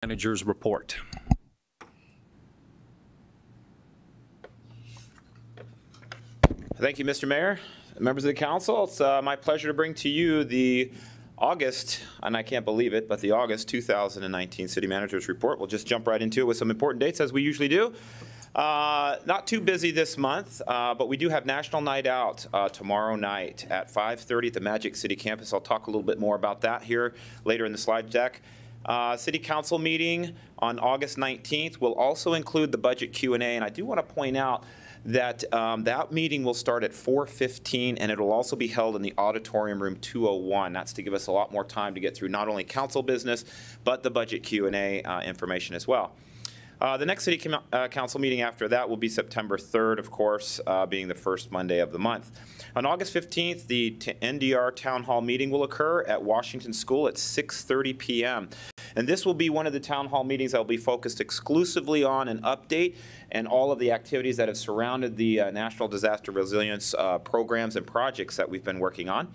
Manager's report. Thank you, Mr. Mayor. Members of the council, it's my pleasure to bring to you the August, and I can't believe it, but the August 2019 City Manager's report. We'll just jump right into it with some important dates as we usually do. Not too busy this month, but we do have National Night Out tomorrow night at 5:30 at the Magic City campus. I'll talk a little bit more about that here later in the slide deck. City Council meeting on August 19th will also include the budget Q&A, and I do want to point out that that meeting will start at 4:15, and it'll also be held in the auditorium room 201. That's to give us a lot more time to get through not only council business, but the budget Q&A information as well. The next City Council meeting after that will be September 3rd, of course, being the first Monday of the month. On August 15th, the NDR Town Hall meeting will occur at Washington School at 6:30 p.m. And this will be one of the Town Hall meetings that will be focused exclusively on an update and all of the activities that have surrounded the National Disaster Resilience programs and projects that we've been working on.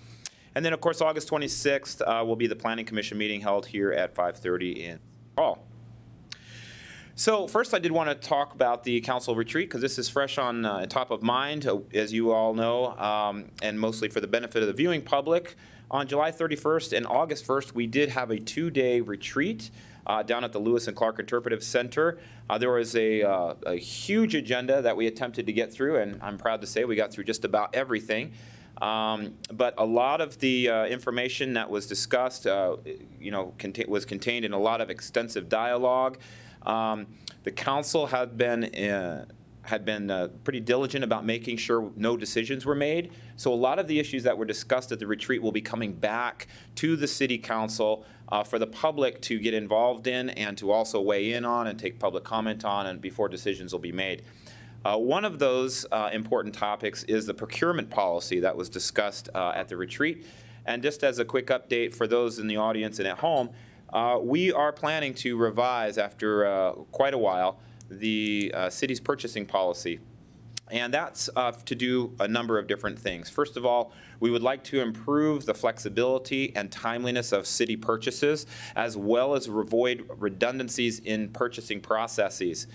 And then, of course, August 26th will be the Planning Commission meeting held here at 5:30 in Hall. So first, I did want to talk about the council retreat because this is fresh on top of mind, as you all know, and mostly for the benefit of the viewing public. On July 31st and August 1st, we did have a two-day retreat down at the Lewis and Clark Interpretive Center. There was a huge agenda that we attempted to get through, and I'm proud to say we got through just about everything. But a lot of the information that was discussed, was contained in a lot of extensive dialogue. The council had been pretty diligent about making sure no decisions were made. So a lot of the issues that were discussed at the retreat will be coming back to the City Council for the public to get involved in and to also weigh in on and take public comment on, and before decisions will be made. One of those important topics is the procurement policy that was discussed at the retreat. And just as a quick update for those in the audience and at home, we are planning to revise, after quite a while, the city's purchasing policy. And that's to do a number of different things. First of all, we would like to improve the flexibility and timeliness of city purchases, as well as avoid redundancies in purchasing processes.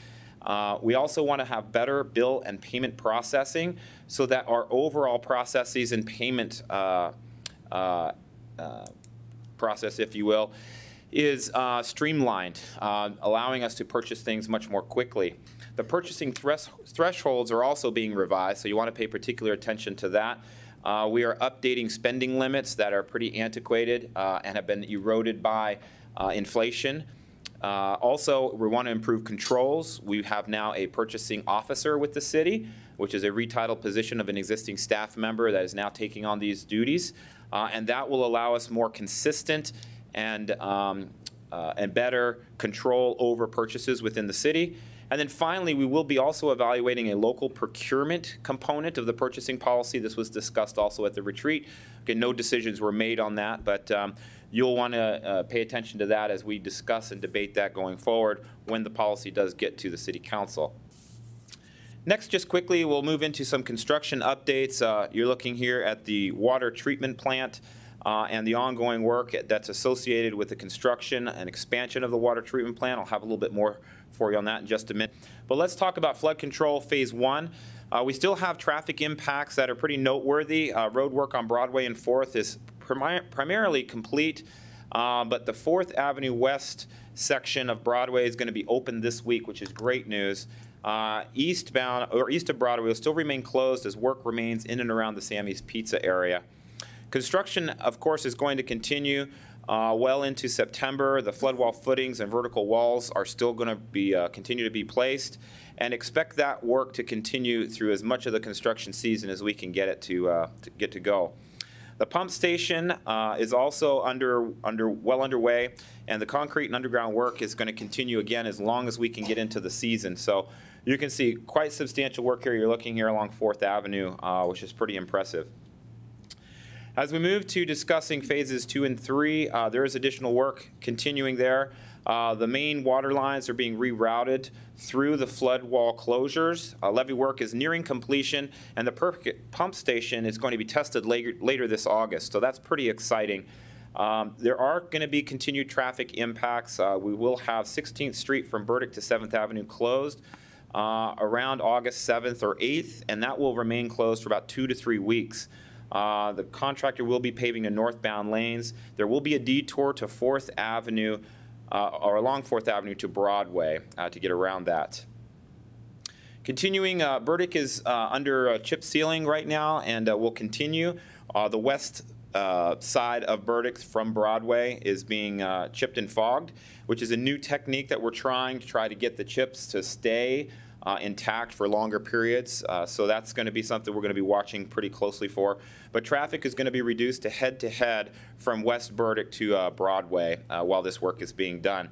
We also want to have better bill and payment processing so that our overall processes and payment process, if you will, is streamlined, allowing us to purchase things much more quickly. The purchasing thresholds are also being revised, so you want to pay particular attention to that. We are updating spending limits that are pretty antiquated and have been eroded by inflation. Also, we want to improve controls. We have now a purchasing officer with the city, which is a retitled position of an existing staff member that is now taking on these duties. And that will allow us more consistent and better control over purchases within the city. And then finally, we will be also evaluating a local procurement component of the purchasing policy. This was discussed also at the retreat. Okay, no decisions were made on that, but you'll want to pay attention to that as we discuss and debate that going forward when the policy does get to the City Council. Next, just quickly, we'll move into some construction updates. You're looking here at the water treatment plant and the ongoing work that's associated with the construction and expansion of the water treatment plant. I'll have a little bit more for you on that in just a minute. But let's talk about flood control phase 1. We still have traffic impacts that are pretty noteworthy. Road work on Broadway and 4th is primarily complete, but the 4th Avenue West section of Broadway is going to be open this week, which is great news. Eastbound or east of Broadway will still remain closed as work remains in and around the Sammy's Pizza area. Construction, of course, is going to continue well into September. The flood wall footings and vertical walls are still going to be continue to be placed, and expect that work to continue through as much of the construction season as we can get it to go. The pump station is also well underway, and the concrete and underground work is going to continue again as long as we can get into the season. So you can see quite substantial work here. You're looking here along 4th Avenue, which is pretty impressive. As we move to discussing phases 2 and 3, there is additional work continuing there. The main water lines are being rerouted through the flood wall closures. Levee work is nearing completion, and the pump station is going to be tested later this August. So that's pretty exciting. There are going to be continued traffic impacts. We will have 16th Street from Burdick to 7th Avenue closed around August 7th or 8th, and that will remain closed for about 2 to 3 weeks. The contractor will be paving the northbound lanes. There will be a detour to 4th Avenue or along 4th Avenue to Broadway to get around that. Continuing, Burdick is under chip sealing right now and will continue. The west side of Burdick from Broadway is being chipped and fogged, which is a new technique that we're trying to get the chips to stay intact for longer periods. So that's going to be something we're going to be watching pretty closely for. But traffic is going to be reduced to head from West Burdick to Broadway while this work is being done.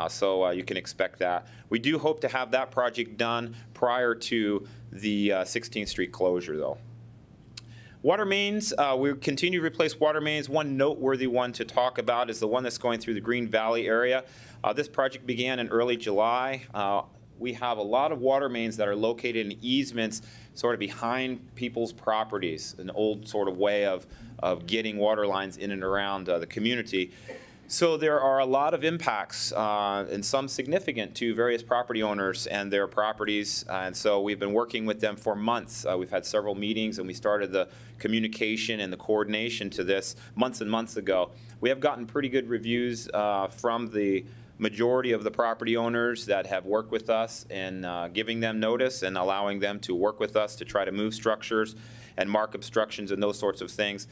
So you can expect that. We do hope to have that project done prior to the 16th Street closure, though. Water mains, we continue to replace water mains. One noteworthy one to talk about is the one that's going through the Green Valley area. This project began in early July. We have a lot of water mains that are located in easements sort of behind people's properties, an old sort of way of getting water lines in and around the community. So there are a lot of impacts, and some significant to various property owners and their properties, and so we've been working with them for months. We've had several meetings, and we started the communication and the coordination to this months and months ago. We have gotten pretty good reviews from the majority of the property owners that have worked with us in giving them notice and allowing them to work with us to try to move structures and mark obstructions and those sorts of things.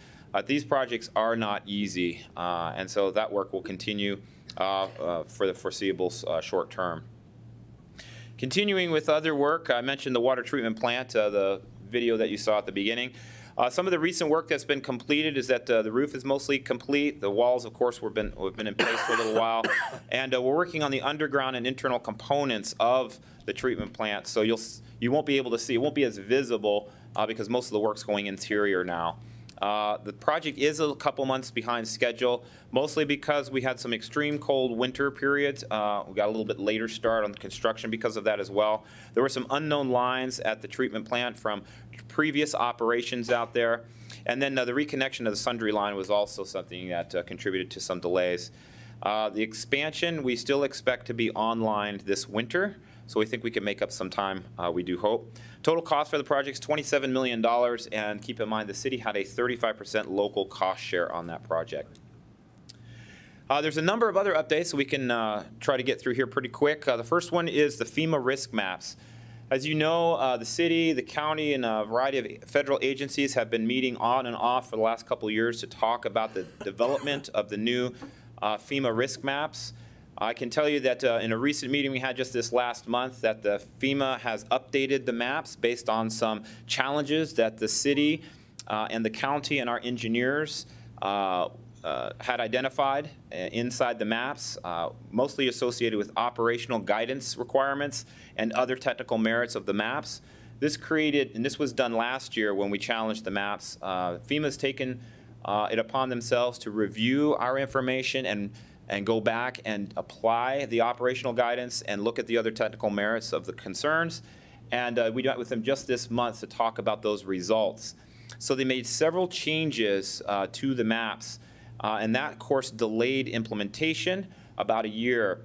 These projects are not easy, and so that work will continue for the foreseeable short term. Continuing with other work, I mentioned the water treatment plant, the video that you saw at the beginning. Some of the recent work that's been completed is that the roof is mostly complete. The walls, of course, have been in place for a little while. And we're working on the underground and internal components of the treatment plant. So you won't be able to see, it won't be as visible because most of the work's going interior now. The project is a couple months behind schedule, mostly because we had some extreme cold winter periods. We got a little bit later start on the construction because of that as well. There were some unknown lines at the treatment plant from previous operations out there. And then the reconnection of the Sundry line was also something that contributed to some delays. The expansion, we still expect to be online this winter. So we think we can make up some time, we do hope. Total cost for the project is $27 million, and keep in mind the city had a 35% local cost share on that project. There's a number of other updates so we can try to get through here pretty quick. The first one is the FEMA risk maps. As you know, the city, the county, and a variety of federal agencies have been meeting on and off for the last couple of years to talk about the development of the new FEMA risk maps. I can tell you that in a recent meeting we had just this last month that the FEMA has updated the maps based on some challenges that the city and the county and our engineers had identified inside the maps, mostly associated with operational guidance requirements and other technical merits of the maps. This created, and this was done last year when we challenged the maps, FEMA's taken it upon themselves to review our information and go back and apply the operational guidance and look at the other technical merits of the concerns. And we met with them just this month to talk about those results. So they made several changes to the maps, and that, of course, delayed implementation about a year.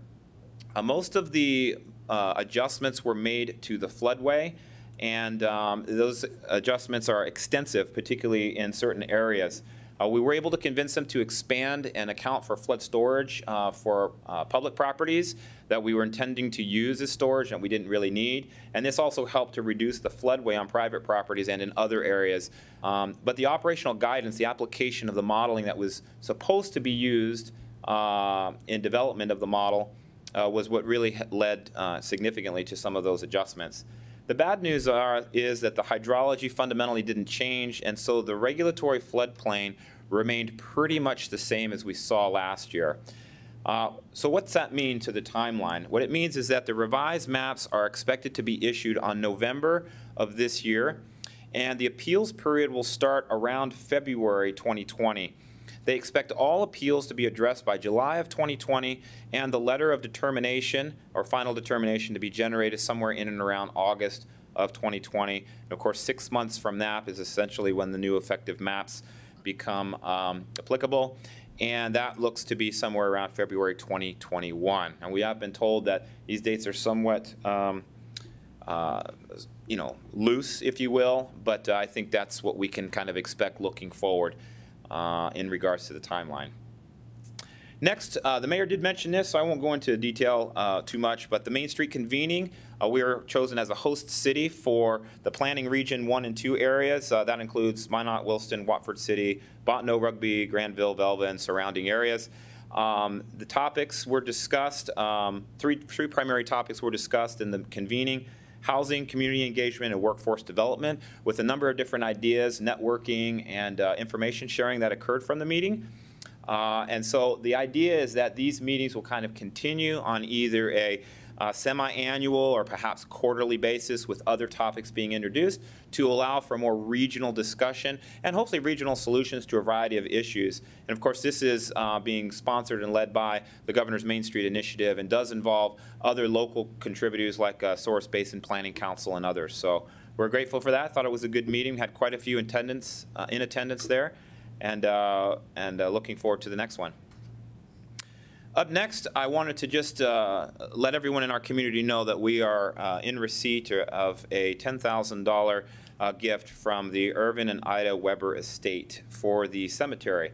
Most of the adjustments were made to the floodway, and those adjustments are extensive, particularly in certain areas. We were able to convince them to expand and account for flood storage for public properties that we were intending to use as storage and we didn't really need. And this also helped to reduce the floodway on private properties and in other areas. But the operational guidance, the application of the modeling that was supposed to be used in development of the model was what really led significantly to some of those adjustments. The bad news is that the hydrology fundamentally didn't change, and so the regulatory floodplain remained pretty much the same as we saw last year. So what's that mean to the timeline? What it means is that the revised maps are expected to be issued on November of this year, and the appeals period will start around February 2020. They expect all appeals to be addressed by July of 2020 and the letter of determination or final determination to be generated somewhere in and around August of 2020. And of course, 6 months from that is essentially when the new effective maps become applicable. and that looks to be somewhere around February 2021. And we have been told that these dates are somewhat loose, if you will, but I think that's what we can kind of expect looking forward in regards to the timeline. Next, the mayor did mention this, so I won't go into detail too much, but the Main Street convening, we were chosen as a host city for the Planning Region 1 and 2 areas. That includes Minot, Williston, Watford City, Bottineau, Rugby, Granville, Velva, and surrounding areas. The topics were discussed, three primary topics were discussed in the convening: housing, community engagement, and workforce development, with a number of different ideas, networking, and information sharing that occurred from the meeting. And so the idea is that these meetings will kind of continue on either a semi-annual or perhaps quarterly basis, with other topics being introduced to allow for more regional discussion and hopefully regional solutions to a variety of issues. And of course, this is being sponsored and led by the Governor's Main Street Initiative, and does involve other local contributors like Source Basin Planning Council and others. So we're grateful for that. Thought it was a good meeting. Had quite a few in attendance there, and looking forward to the next one. Up next, I wanted to just let everyone in our community know that we are in receipt of a $10,000 gift from the Irvin and Ida Weber estate for the cemetery.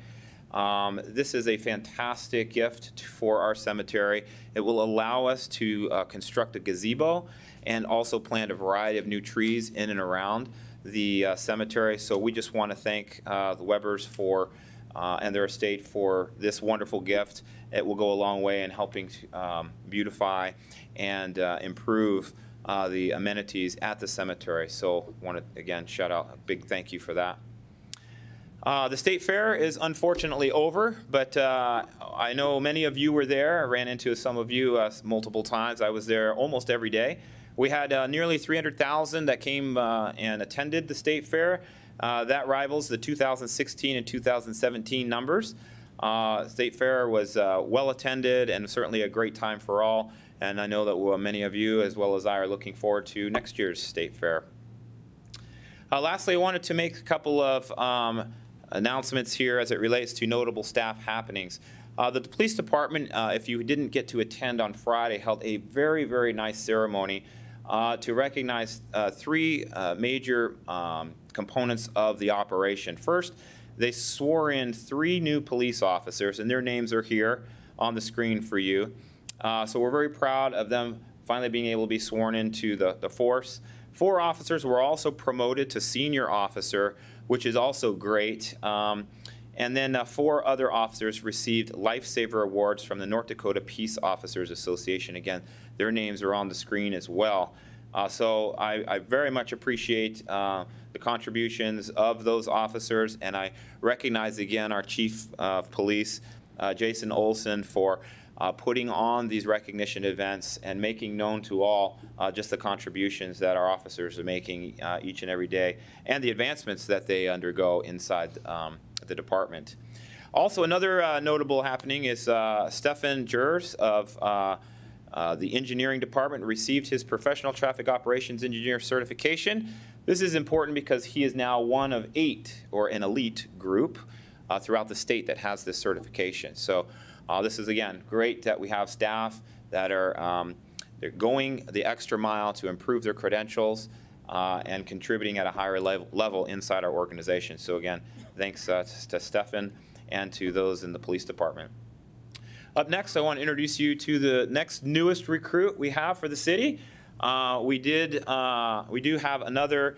This is a fantastic gift for our cemetery. It will allow us to construct a gazebo and also plant a variety of new trees in and around the cemetery. So we just want to thank the Webers for and their estate for this wonderful gift. It will go a long way in helping to beautify and improve the amenities at the cemetery. So I want to again shout out a big thank you for that. The State Fair is unfortunately over, but I know many of you were there. I ran into some of you multiple times. I was there almost every day. We had nearly 300,000 that came and attended the State Fair. That rivals the 2016 and 2017 numbers. State Fair was well attended and certainly a great time for all. And I know that many of you, as well as I, are looking forward to next year's State Fair. Lastly, I wanted to make a couple of announcements here as it relates to notable staff happenings. The police department, if you didn't get to attend on Friday, held a very, very nice ceremony to recognize three major components of the operation. First, they swore in 3 new police officers, and their names are here on the screen for you. So we're very proud of them finally being able to be sworn into the force. 4 officers were also promoted to senior officer, which is also great. And then 4 other officers received Lifesaver Awards from the North Dakota Peace Officers Association. Again, their names are on the screen as well. So I very much appreciate the contributions of those officers, and I recognize again our Chief of Police, Jason Olson, for putting on these recognition events and making known to all just the contributions that our officers are making each and every day, and the advancements that they undergo inside the department. Also, another notable happening is Stefan Jers of the engineering department received his professional traffic operations engineer certification. This is important because he is now one of 8, or an elite group throughout the state that has this certification. So this is, again, great that we have staff that are they're going the extra mile to improve their credentials and contributing at a higher level inside our organization. So again, thanks to Stefan and to those in the police department. Up next, I want to introduce you to the next newest recruit we have for the city. We do have another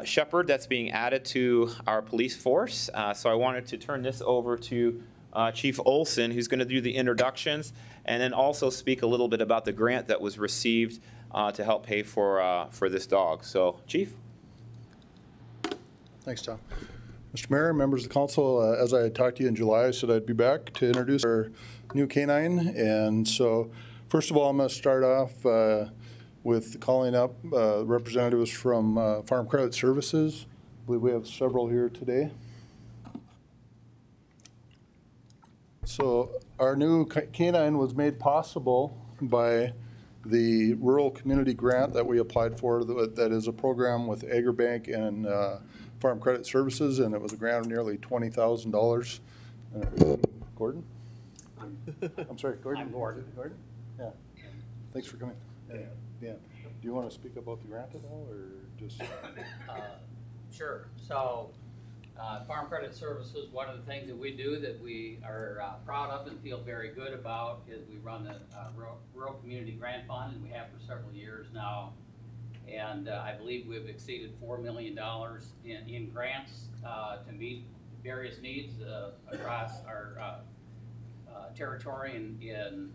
shepherd that's being added to our police force. So I wanted to turn this over to Chief Olson, who's going to do the introductions and then also speak a little bit about the grant that was received to help pay for this dog. So, Chief. Thanks, Tom. Mr. Mayor, members of the council, as I talked to you in July, I said I'd be back to introduce our new canine. And so, first of all, I'm going to start off with calling up representatives from Farm Credit Services. I believe we have several here today. So our new canine was made possible by the Rural Community Grant that we applied for. That is a program with AgriBank and Farm Credit Services, and it was a grant of nearly $20,000. Gordon? I'm sorry, Gordon? I'm Gordon. Gordon? Yeah. Thanks for coming. Dan. Do you want to speak about the grant at all, or just? Sure. So, Farm Credit Services, one of the things that we do that we are proud of and feel very good about is we run the Rural Community Grant Fund, and we have for several years now. And I believe we've exceeded $4 million in grants to meet various needs across our territory in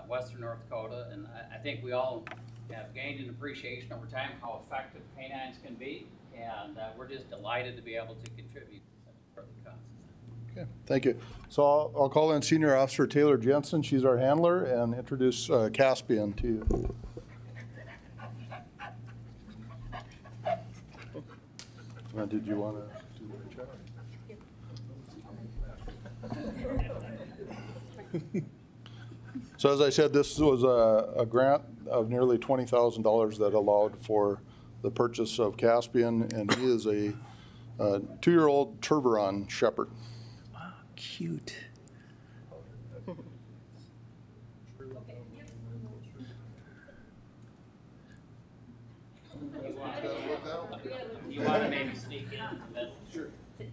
western North Dakota. And I think we all have gained an appreciation over time how effective canines can be. And we're just delighted to be able to contribute to such early causes. Okay, thank you. So I'll call in Senior Officer Taylor Jensen. She's our handler, and introduce Caspian to you. Did you want to do the check? So as I said, this was a grant of nearly $20,000 that allowed for the purchase of Caspian, and he is a 2-year-old Tervuron Shepherd. Wow, cute. You want to maybe sneak in the middle? Sure. And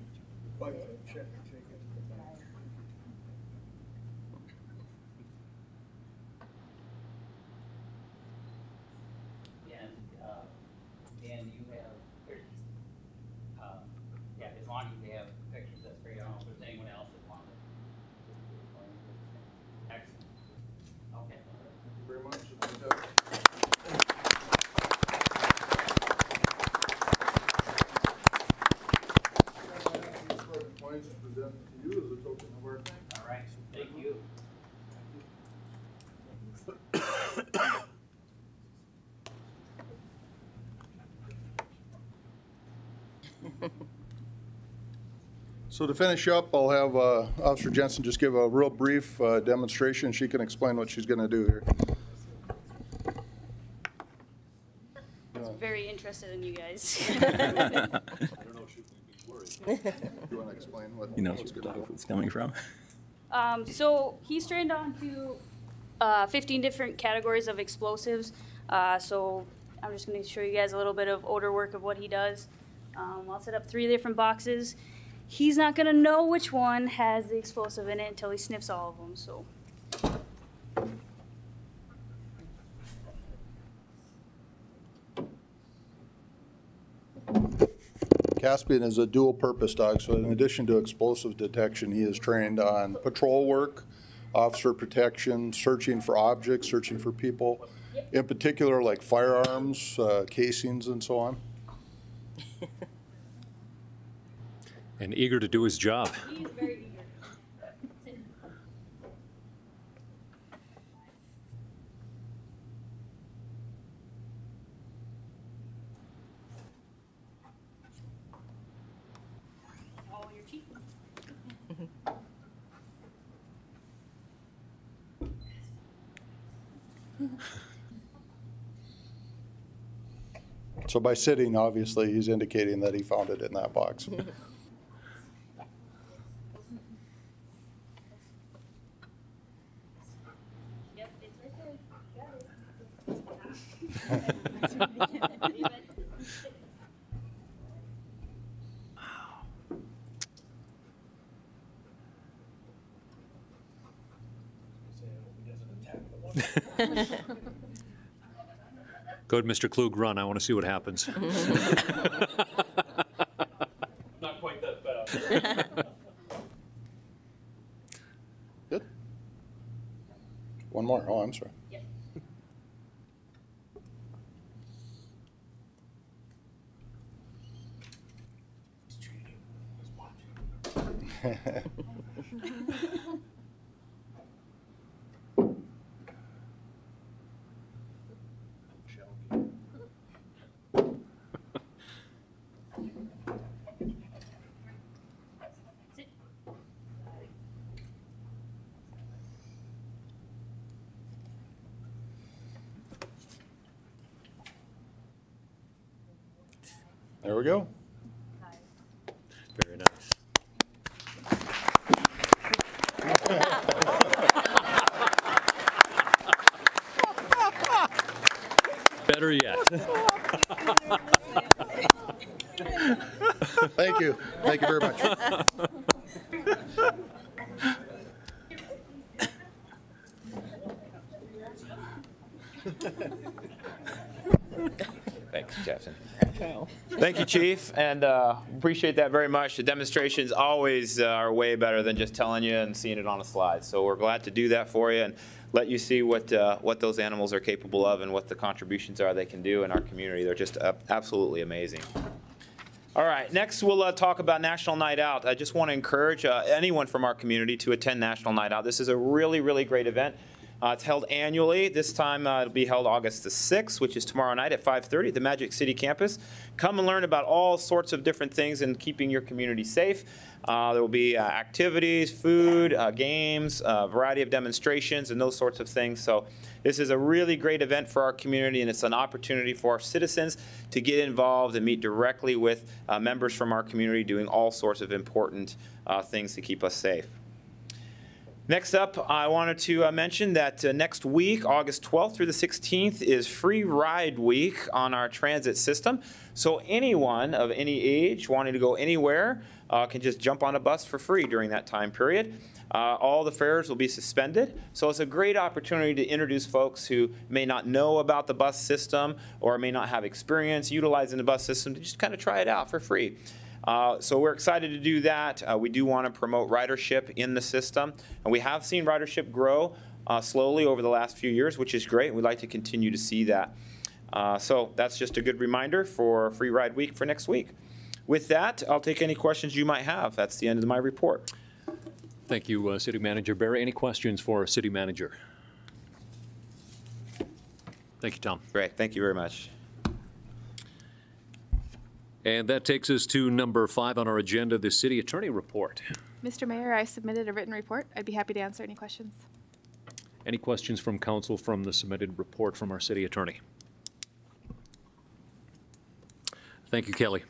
you have pictures. Yeah, as long as you have pictures, that's great. I don't know if there's anyone else that wanted. Excellent. Okay. Thank you very much. Present to you as a token of our thanks. All right. Thank you. So to finish up, I'll have Officer Jensen just give a real brief demonstration. She can explain what she's going to do here. I'm very interested in you guys. I don't know if she's worried. Do you want to explain what He knows where it's coming from. So he's trained on to 15 different categories of explosives. So I'm just going to show you guys a little bit of odor work of what he does. I'll set up 3 different boxes. He's not going to know which one has the explosive in it until he sniffs all of them. So. Caspian is a dual-purpose dog, so in addition to explosive detection, he is trained on patrol work, officer protection, searching for objects, searching for people, in particular like firearms, casings, and so on. And eager to do his job. He is very eager. Oh, you're cheating. So by sitting, obviously, he's indicating that he found it in that box. Yep, it's right there. Got it. Good, Mr. Klug, run. I want to see what happens. Not quite that fast. Good. One more. Oh, I'm sorry. Yep. Sit. There we go. Very nice. Better yet. Thank you. Thank you very much. Thanks, Jefferson. Thank you, Chief, and appreciate that very much. The demonstrations always are way better than just telling you and seeing it on a slide. So we're glad to do that for you and let you see what those animals are capable of and what the contributions are they can do in our community. They're just absolutely amazing. All right, next we'll talk about National Night Out. I just want to encourage anyone from our community to attend National Night Out. This is a really, really great event. It's held annually. This time it'll be held August the 6th, which is tomorrow night at 5:30 at the Magic City campus. Come and learn about all sorts of different things in keeping your community safe. There will be activities, food, games, a variety of demonstrations, and those sorts of things. So this is a really great event for our community, and it's an opportunity for our citizens to get involved and meet directly with members from our community doing all sorts of important things to keep us safe. Next up, I wanted to mention that next week, August 12th through the 16th, is Free Ride Week on our transit system. So anyone of any age wanting to go anywhere can just jump on a bus for free during that time period. All the fares will be suspended. So it's a great opportunity to introduce folks who may not know about the bus system or may not have experience utilizing the bus system to just kind of try it out for free. So we're excited to do that. We do want to promote ridership in the system. And we have seen ridership grow slowly over the last few years, which is great. We'd like to continue to see that. So that's just a good reminder for Free Ride Week for next week. With that, I'll take any questions you might have. That's the end of my report. Thank you, City Manager Barry. Any questions for our City Manager? Thank you, Tom. Great. Thank you very much. And that takes us to number 5 on our agenda, the City Attorney Report. Mr. Mayor, I submitted a written report. I'd be happy to answer any questions. Any questions from council from the submitted report from our City Attorney? Thank you, Kelly.